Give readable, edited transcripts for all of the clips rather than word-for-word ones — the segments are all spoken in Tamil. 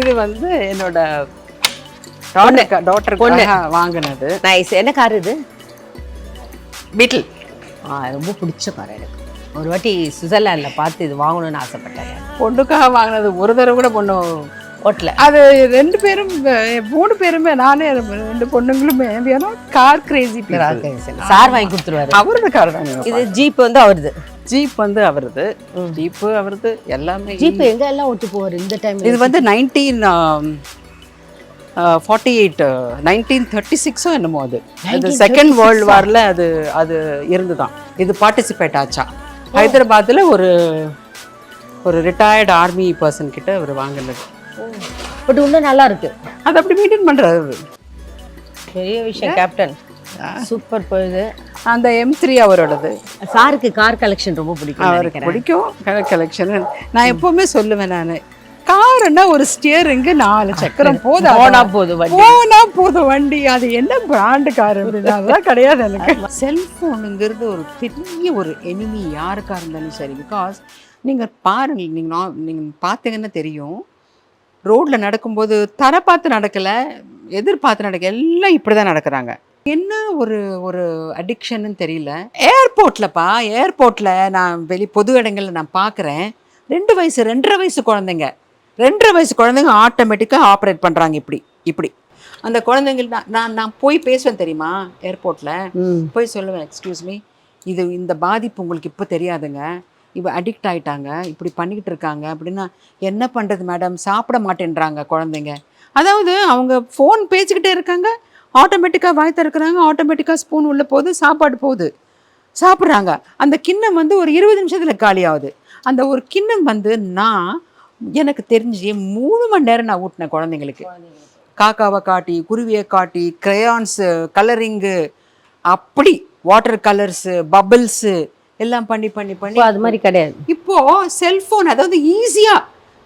இது வந்து என்னோட டாட்டர் வாங்கினது. நைஸ். என்ன கார் இது? பீட்டில். ரொம்ப பிடிச்ச கார் எனக்கு. ஒரு வாட்டி சுவிட்சர்லாண்டில் பார்த்து இது வாங்கணும்னு ஆசைப்பட்டேன். பொண்ணுக்காக வாங்கினது. ஒரு தடவை கூட பொண்ணு ஓட்டல. அது 2 பேரும் 3 பேருமே, நானே 2 பொண்ணுங்களுமே கார் கிரேசி. சார் வாங்கி கொடுத்துருவாரு. அவரோட கார் தான். இது ஜீப் வந்து அவருது. ஜீப் வந்து அவருது. ஜீப்பு அவருது. எல்லாமே ஜீப் எங்க எல்லாம் ஓட்டு போவார் இந்த டைம். இது வந்து 1936 என்னமோ. அது செகண்ட் வேர்ல்டு வார்ல அது இருந்துதான். இது பார்ட்டிசிபேட் ஆச்சா. ஹைதராபாத்தில் ஒரு ரிட்டையர்டு ஆர்மி பர்சன் கிட்ட அவர் வாங்கினது. பட் இன்னும் நல்லா இருக்கு. அது அப்படி மெயின்டைன் பண்றது பெரிய விஷயம். கேப்டன் சூப்பர் போகுது. அந்த M3 அவரோடது. சாருக்கு கார் கலெக்ஷன் ரொம்ப பிடிக்கும். அவருக்கு பிடிக்கும் கார் கலெக்ஷன். நான் எப்பவுமே சொல்லுவேன், நான் காருன்னா ஒரு ஸ்டியரிங்கு 4 சக்கரம் போனா போதும் வண்டி. அது என்ன பிராண்டு கார் அப்படின்னா அதெல்லாம் கிடையாது எனக்கு. செல்ஃபோனுங்கிறது ஒரு பெரிய ஒரு எனிமி யாருக்காக இருந்தாலும் சரி. பிகாஸ் நீங்கள் பாருங்கள், நீங்கள் பார்த்தீங்கன்னா தெரியும், ரோட்டில் நடக்கும்போது தர பார்த்து நடக்கலை, எதிர்பார்த்து நடக்கல, எல்லாம் இப்படி தான் நடக்கிறாங்க. என்ன ஒரு அடிக்ஷன்னு தெரியல. ஏர்போர்ட்டில் நான் பொது இடங்களில் நான் பார்க்குறேன், 2 வயசு 2.5 வயசு குழந்தைங்க 2.5 வயசு குழந்தைங்க ஆட்டோமேட்டிக்காக ஆப்ரேட் பண்ணுறாங்க. இப்படி அந்த குழந்தைங்க நான் போய் பேசுவேன் தெரியுமா, ஏர்போர்ட்டில் போய் சொல்லுவேன், எக்ஸ்கியூஸ் மீ, இந்த பாதிப்பு உங்களுக்கு இப்போ தெரியாதுங்க, இவ அடிக்ட் ஆகிட்டாங்க, இப்படி பண்ணிக்கிட்டு இருக்காங்க அப்படின்னா. என்ன பண்ணுறது மேடம், சாப்பிட மாட்டேன்றாங்க குழந்தைங்க. அதாவது அவங்க ஃபோன் பேசிக்கிட்டே இருக்காங்க, ஆட்டோமேட்டிக்காக வாய் திறக்கிறாங்க, ஆட்டோமேட்டிக்காக ஸ்பூன் உள்ளே போகுது, சாப்பாடு போகுது, சாப்பிட்றாங்க. அந்த கிண்ணம் வந்து ஒரு 20 நிமிஷத்தில் காலி ஆகுது. அந்த ஒரு கிண்ணம் வந்து எனக்கு தெரிஞ்சு 3 மணி நேரம் நான் ஊட்டினேன் குழந்தைங்களுக்கு. காக்காவை காட்டி, குருவியை காட்டி, கிரையான்ஸு, கலரிங்கு, அப்படி வாட்டர் கலர்ஸு, பபிள்ஸு எல்லாம் பண்ணி அது மாதிரி கிடையாது. இப்போது செல்ஃபோன், அதாவது ஈஸியாக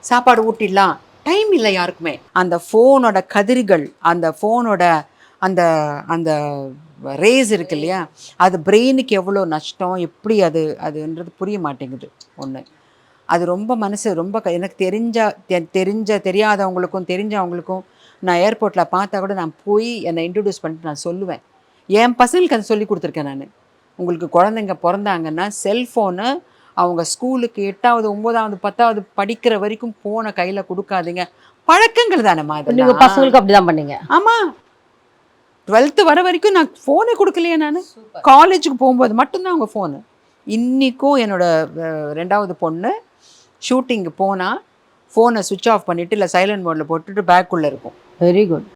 சாப்பாடு ஊட்டிடலாம், டைம் இல்லை யாருக்குமே. அந்த ஃபோனோட கதிர்கள், அந்த ஃபோனோட அந்த அந்த ரேஸ் இருக்கு இல்லையா, அது பிரெயினுக்கு எவ்வளோ நஷ்டம், எப்படி அதுன்றது புரிய மாட்டேங்குது. ஒன்று அது ரொம்ப மனசு ரொம்ப எனக்கு தெரியாதவங்களுக்கும் தெரிஞ்சவங்களுக்கும் நான் ஏர்போர்ட்டில் பார்த்தா கூட நான் போய் என்னை இன்ட்ரடியூஸ் பண்ணிட்டு நான் சொல்லுவேன். என் பசங்களுக்கு அதை சொல்லி கொடுத்துருக்கேன் நான். உங்களுக்கு குழந்தைங்க பிறந்தாங்கன்னா செல்ஃபோனு அவங்க ஸ்கூலுக்கு 8வது 9வது 10வது படிக்கிற வரைக்கும் ஃபோனை கையில் கொடுக்காதீங்க. பழக்கங்கள் தானேம்மா இது. நீங்கள் பசங்களுக்கு அப்படி தான் பண்ணீங்க? ஆமாம், 12th வர வரைக்கும் நான் ஃபோனே கொடுக்கலையே. நான் காலேஜுக்கு போகும்போது மட்டும்தான் அவங்க ஃபோனு. இன்றைக்கும் என்னோட 2வது பொண்ணு ஷூட்டிங்கு போனால் ஃபோனை சுவிட்ச் ஆஃப் பண்ணிவிட்டு இல்லை சைலண்ட் மோடில் போட்டுட்டு பேக்குள்ளே இருக்கும். Very good.